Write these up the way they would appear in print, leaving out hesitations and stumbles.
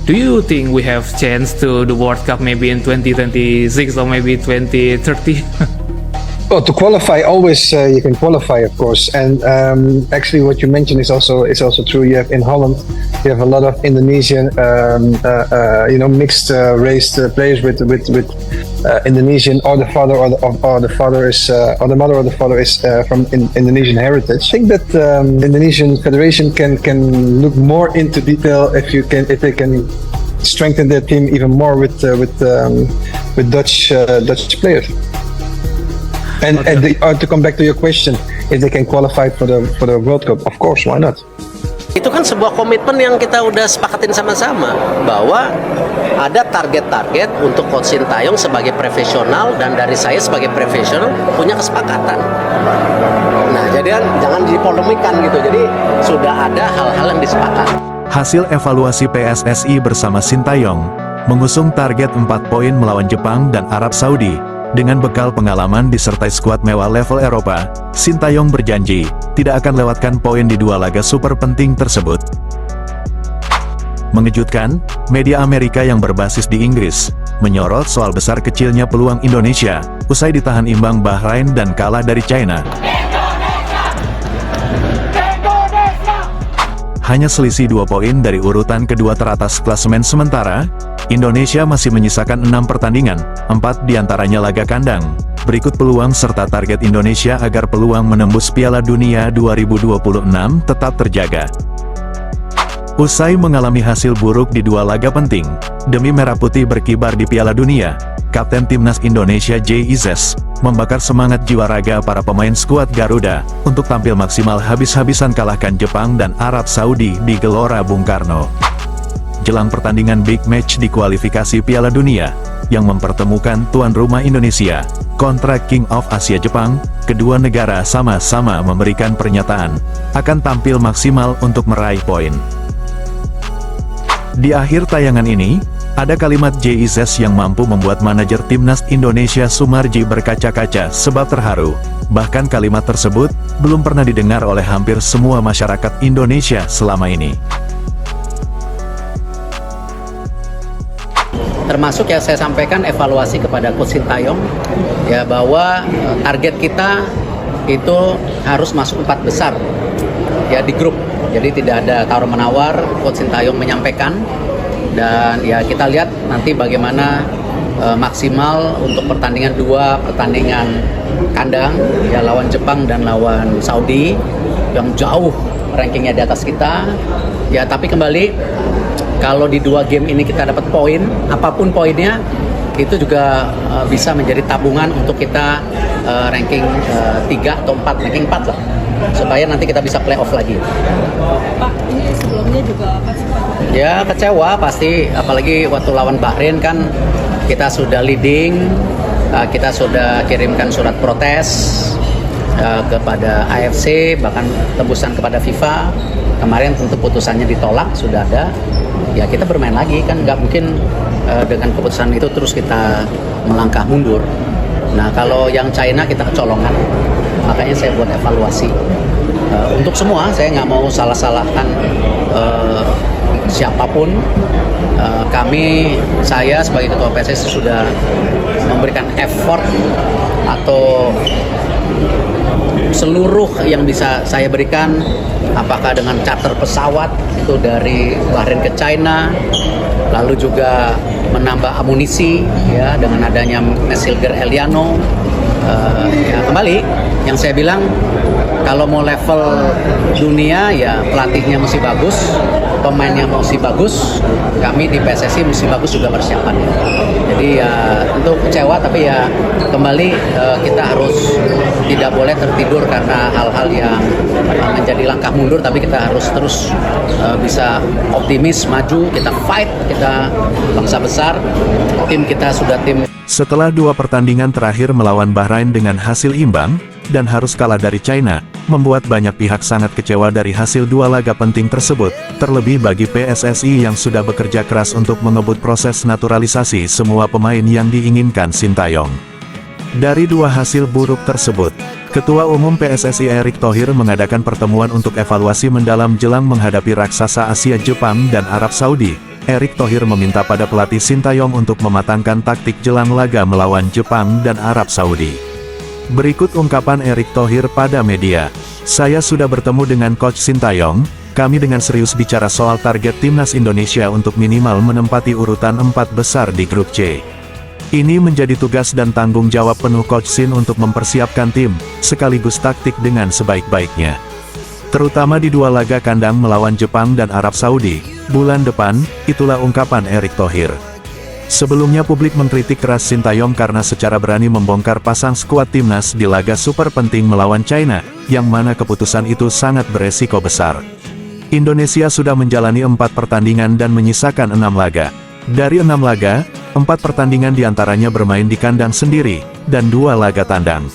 Do you think we have chance to the World Cup maybe in 2026 or maybe 2030? Well, to qualify, always you can qualify, of course. And actually, what you mentioned is also true. You have in Holland, you have a lot of Indonesian, mixed race players with Indonesian, or the father or the father is or the mother or the father is from Indonesian heritage. I think that Indonesian Federation can look more into detail if they can strengthen their team even more with Dutch players. And to come back to your question, if they can qualify for the World Cup, of course, why not? Itu kan sebuah komitmen yang kita udah sepakatin sama-sama, bahwa ada target-target untuk Coach Sintayong sebagai profesional dan dari saya sebagai profesional punya kesepakatan. Nah, jadi jangan dipolemikan gitu. Jadi sudah ada hal-hal yang disepakati. Hasil evaluasi PSSI bersama Sintayong mengusung target 4 poin melawan Jepang dan Arab Saudi. Dengan bekal pengalaman disertai skuad mewah level Eropa, Sintayong berjanji tidak akan lewatkan poin di 2 laga super penting tersebut. Mengejutkan, media Amerika yang berbasis di Inggris menyorot soal besar kecilnya peluang Indonesia usai ditahan imbang Bahrain dan kalah dari China. Hanya selisih 2 poin dari urutan kedua teratas klasemen sementara, Indonesia masih menyisakan 6 pertandingan, 4 diantaranya laga kandang. Berikut peluang serta target Indonesia agar peluang menembus Piala Dunia 2026 tetap terjaga. Usai mengalami hasil buruk di 2 laga penting, demi Merah Putih berkibar di Piala Dunia, Kapten Timnas Indonesia Jay Izzes membakar semangat jiwa raga para pemain skuad Garuda untuk tampil maksimal habis-habisan kalahkan Jepang dan Arab Saudi di Gelora Bung Karno. Jelang pertandingan big match di kualifikasi Piala Dunia, yang mempertemukan tuan rumah Indonesia kontra King of Asia Jepang, kedua negara sama-sama memberikan pernyataan akan tampil maksimal untuk meraih poin. Di akhir tayangan ini, ada kalimat Jay Izzes yang mampu membuat manajer Timnas Indonesia Sumarji berkaca-kaca sebab terharu. Bahkan kalimat tersebut belum pernah didengar oleh hampir semua masyarakat Indonesia selama ini. Termasuk yang saya sampaikan evaluasi kepada Coach Sintayong, ya, bahwa target kita itu harus masuk 4 besar ya di grup. Jadi tidak ada tawar-menawar. Coach Sintayong menyampaikan, dan ya kita lihat nanti bagaimana maksimal untuk pertandingan 2 pertandingan kandang ya, lawan Jepang dan lawan Saudi yang jauh rankingnya di atas kita ya. Tapi kembali, kalau di 2 game ini kita dapat poin, apapun poinnya, itu juga bisa menjadi tabungan untuk kita ranking 3 atau 4, ranking 4 lah, supaya nanti kita bisa play off lagi. Pak, ini sebelumnya juga apa sih Pak? Ya kecewa pasti, apalagi waktu lawan Bahrain kan kita sudah leading, kita sudah kirimkan surat protes kepada AFC, bahkan tembusan kepada FIFA. Kemarin tentu putusannya ditolak, sudah ada. Ya kita bermain lagi, kan nggak mungkin dengan keputusan itu terus kita melangkah mundur. Nah kalau yang China kita kecolongan, makanya saya buat evaluasi untuk semua. Saya nggak mau salah-salahkan siapapun. Saya sebagai ketua PSSI sudah memberikan effort atau seluruh yang bisa saya berikan, apakah dengan charter pesawat itu dari Bahrain ke China, lalu juga menambah amunisi ya dengan adanya Mesilger Eliano. Ya kembali yang saya bilang, kalau mau level dunia ya pelatihnya mesti bagus, pemainnya mesti bagus, kami di PSSI mesti bagus juga persiapan. Jadi ya tentu kecewa, tapi ya kembali kita harus tidak boleh tertidur karena hal-hal yang menjadi langkah mundur, tapi kita harus terus bisa optimis, maju, kita fight, kita bangsa besar, tim kita sudah tim. Setelah 2 pertandingan terakhir melawan Bahrain dengan hasil imbang, dan harus kalah dari China, membuat banyak pihak sangat kecewa dari hasil 2 laga penting tersebut, terlebih bagi PSSI yang sudah bekerja keras untuk mengebut proses naturalisasi semua pemain yang diinginkan Sintayong. Dari 2 hasil buruk tersebut, Ketua Umum PSSI Erick Thohir mengadakan pertemuan untuk evaluasi mendalam jelang menghadapi raksasa Asia Jepang dan Arab Saudi, Erick Thohir meminta pada pelatih Sintayong untuk mematangkan taktik jelang laga melawan Jepang dan Arab Saudi. Berikut ungkapan Erick Thohir pada media. "Saya sudah bertemu dengan Coach Sintayong, kami dengan serius bicara soal target timnas Indonesia untuk minimal menempati urutan 4 besar di grup C. Ini menjadi tugas dan tanggung jawab penuh Coach Sin untuk mempersiapkan tim, sekaligus taktik dengan sebaik-baiknya. Terutama di 2 laga kandang melawan Jepang dan Arab Saudi, bulan depan," itulah ungkapan Erick Thohir. Sebelumnya publik mengkritik keras Sintayong karena secara berani membongkar pasang skuad timnas di laga super penting melawan China, yang mana keputusan itu sangat beresiko besar. Indonesia sudah menjalani 4 pertandingan dan menyisakan 6 laga. Dari 6 laga, 4 pertandingan diantaranya bermain di kandang sendiri, dan 2 laga tandang.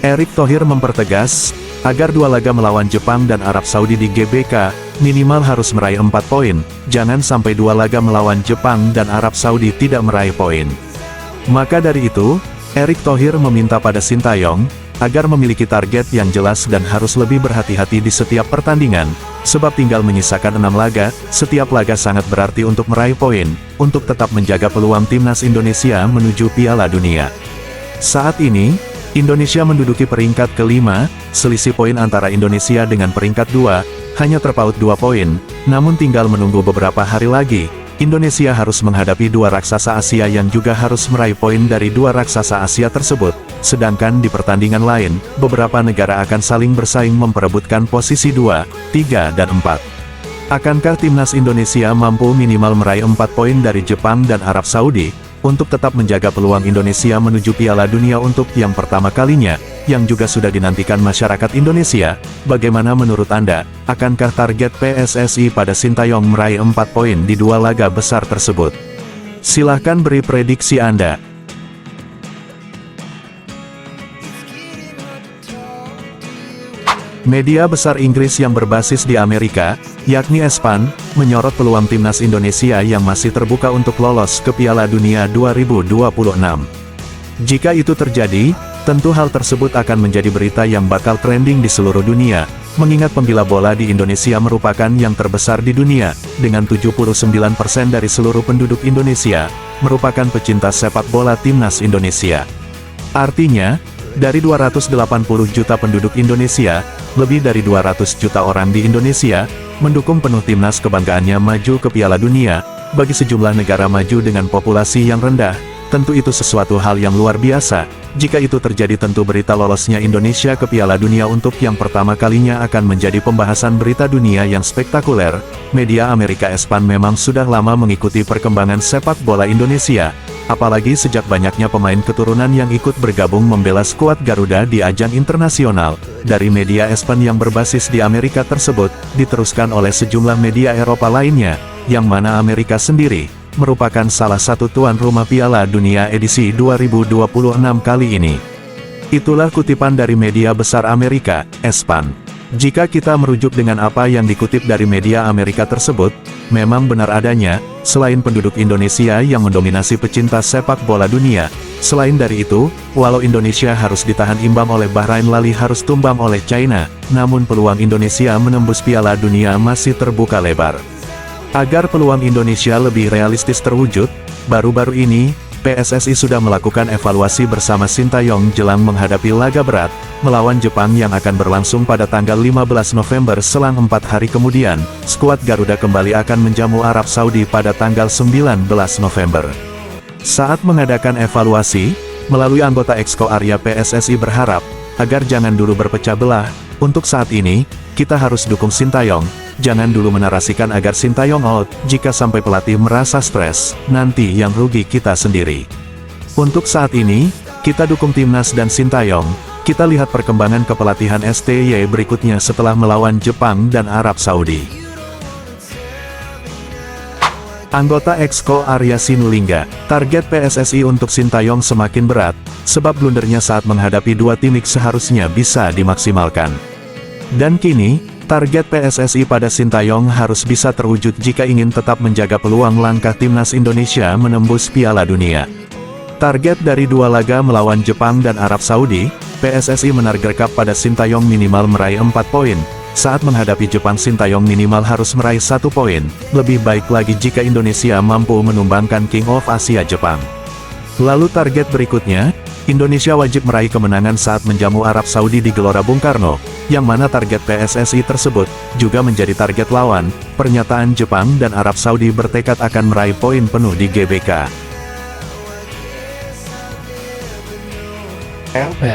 Erick Thohir mempertegas, agar 2 laga melawan Jepang dan Arab Saudi di GBK, minimal harus meraih 4 poin, jangan sampai 2 laga melawan Jepang dan Arab Saudi tidak meraih poin. Maka dari itu, Erick Thohir meminta pada Sintayong, agar memiliki target yang jelas dan harus lebih berhati-hati di setiap pertandingan, sebab tinggal menyisakan 6 laga, setiap laga sangat berarti untuk meraih poin, untuk tetap menjaga peluang timnas Indonesia menuju Piala Dunia. Saat ini, Indonesia menduduki peringkat ke-5, selisih poin antara Indonesia dengan peringkat 2, hanya terpaut 2 poin, namun tinggal menunggu beberapa hari lagi, Indonesia harus menghadapi 2 raksasa Asia yang juga harus meraih poin dari 2 raksasa Asia tersebut, sedangkan di pertandingan lain, beberapa negara akan saling bersaing memperebutkan posisi 2, 3 dan 4. Akankah timnas Indonesia mampu minimal meraih 4 poin dari Jepang dan Arab Saudi, untuk tetap menjaga peluang Indonesia menuju Piala Dunia untuk yang pertama kalinya, yang juga sudah dinantikan masyarakat Indonesia? Bagaimana menurut Anda, akankah target PSSI pada Sintayong meraih 4 poin di 2 laga besar tersebut? Silahkan beri prediksi Anda. Media besar Inggris yang berbasis di Amerika, yakni Espan, menyorot peluang timnas Indonesia yang masih terbuka untuk lolos ke Piala Dunia 2026. Jika itu terjadi, tentu hal tersebut akan menjadi berita yang bakal trending di seluruh dunia, mengingat pembela bola di Indonesia merupakan yang terbesar di dunia, dengan 79% dari seluruh penduduk Indonesia, merupakan pecinta sepak bola timnas Indonesia. Artinya, dari 280 juta penduduk Indonesia, lebih dari 200 juta orang di Indonesia, mendukung penuh timnas kebanggaannya maju ke Piala Dunia. Bagi sejumlah negara maju dengan populasi yang rendah, tentu itu sesuatu hal yang luar biasa. Jika itu terjadi tentu berita lolosnya Indonesia ke Piala Dunia untuk yang pertama kalinya akan menjadi pembahasan berita dunia yang spektakuler. Media Amerika Espan memang sudah lama mengikuti perkembangan sepak bola Indonesia, apalagi sejak banyaknya pemain keturunan yang ikut bergabung membela skuad Garuda di ajang internasional. Dari media Espan yang berbasis di Amerika tersebut, diteruskan oleh sejumlah media Eropa lainnya, yang mana Amerika sendiri merupakan salah satu tuan rumah Piala Dunia edisi 2026 kali ini. Itulah kutipan dari media besar Amerika, Espan. Jika kita merujuk dengan apa yang dikutip dari media Amerika tersebut, memang benar adanya, selain penduduk Indonesia yang mendominasi pecinta sepak bola dunia, selain dari itu, walau Indonesia harus ditahan imbang oleh Bahrain lalu harus tumbang oleh China, namun peluang Indonesia menembus Piala Dunia masih terbuka lebar. Agar peluang Indonesia lebih realistis terwujud, baru-baru ini, PSSI sudah melakukan evaluasi bersama Sintayong jelang menghadapi laga berat, melawan Jepang yang akan berlangsung pada tanggal 15 November selang 4 hari kemudian, skuad Garuda kembali akan menjamu Arab Saudi pada tanggal 19 November. Saat mengadakan evaluasi, melalui anggota Exco Area PSSI berharap, agar jangan dulu berpecah belah, untuk saat ini, kita harus dukung Sintayong. Jangan dulu menarasikan agar Sintayong out, jika sampai pelatih merasa stres, nanti yang rugi kita sendiri. Untuk saat ini, kita dukung timnas dan Sintayong, kita lihat perkembangan kepelatihan STY berikutnya setelah melawan Jepang dan Arab Saudi. Anggota Exco Arya Sinulinga, target PSSI untuk Sintayong semakin berat, sebab blundernya saat menghadapi 2 tim seharusnya bisa dimaksimalkan. Dan kini, target PSSI pada Sintayong harus bisa terwujud jika ingin tetap menjaga peluang langkah timnas Indonesia menembus Piala Dunia. Target dari 2 laga melawan Jepang dan Arab Saudi, PSSI menargetkan pada Sintayong minimal meraih 4 poin, Saat menghadapi Jepang, Sintayong minimal harus meraih 1 poin, lebih baik lagi jika Indonesia mampu menumbangkan King of Asia Jepang. Lalu target berikutnya, Indonesia wajib meraih kemenangan saat menjamu Arab Saudi di Gelora Bung Karno, yang mana target PSSI tersebut juga menjadi target lawan. Pernyataan Jepang dan Arab Saudi bertekad akan meraih poin penuh di GBK.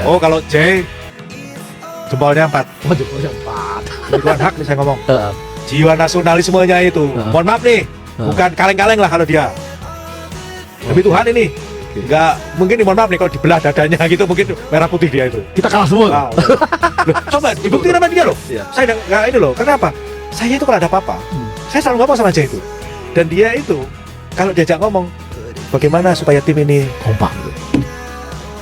Oh, kalau J jempolnya 4. Oh, jempolnya 4. Bukan hak nih saya ngomong. Jiwa nasionalismenya itu. Mohon maaf nih, bukan kaleng-kaleng lah kalau dia. Demi Tuhan ini. Enggak, mungkin mohon maaf nih kalau dibelah dadanya gitu mungkin merah putih dia itu. Kita kalah semua. Wow. Loh, coba dibuktiin sama dia loh. Saya nggak ini loh. Kenapa? Saya itu kalau ada apa-apa, saya selalu ngomong sama J itu. Dan dia itu kalau diajak ngomong, bagaimana supaya tim ini Kompak.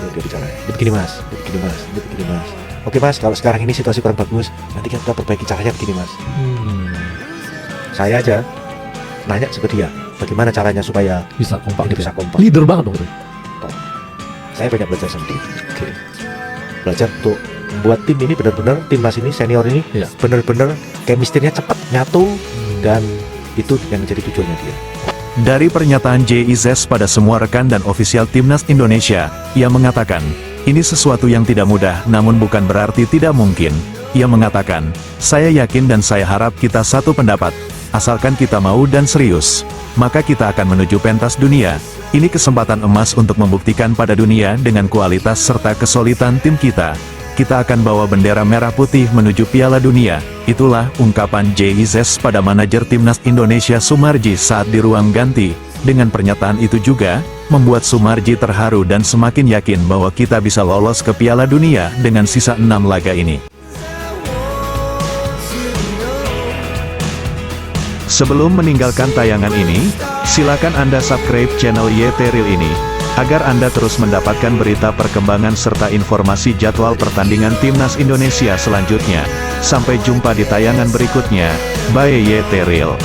dia bicara, begini mas, begini mas, begini mas. Oke mas, kalau sekarang ini situasi kurang bagus, nanti kita perbaiki caranya begini mas. Saya aja nanya seperti dia, bagaimana caranya supaya Bisa kompak. ini bisa kompak. Leader banget dong. Saya banyak belajar sama dia. Belajar untuk membuat tim ini benar-benar, timnas ini, senior ini Iya. benar-benar chemistry-nya cepat, nyatu, dan itu yang menjadi tujuannya dia. Dari pernyataan JIZS pada semua rekan dan ofisial Timnas Indonesia, ia mengatakan, ini sesuatu yang tidak mudah namun bukan berarti tidak mungkin. Ia mengatakan, saya yakin dan saya harap kita satu pendapat, asalkan kita mau dan serius, maka kita akan menuju pentas dunia. Ini kesempatan emas untuk membuktikan pada dunia dengan kualitas serta kesulitan tim kita. Kita akan bawa bendera merah putih menuju Piala Dunia. Itulah ungkapan JIZS pada manajer Timnas Indonesia Sumarji saat di ruang ganti. Dengan pernyataan itu juga, membuat Sumarji terharu dan semakin yakin bahwa kita bisa lolos ke Piala Dunia dengan sisa 6 laga ini. Sebelum meninggalkan tayangan ini, silakan Anda subscribe channel YT Real ini, agar Anda terus mendapatkan berita perkembangan serta informasi jadwal pertandingan Timnas Indonesia selanjutnya. Sampai jumpa di tayangan berikutnya. Bye YT Real.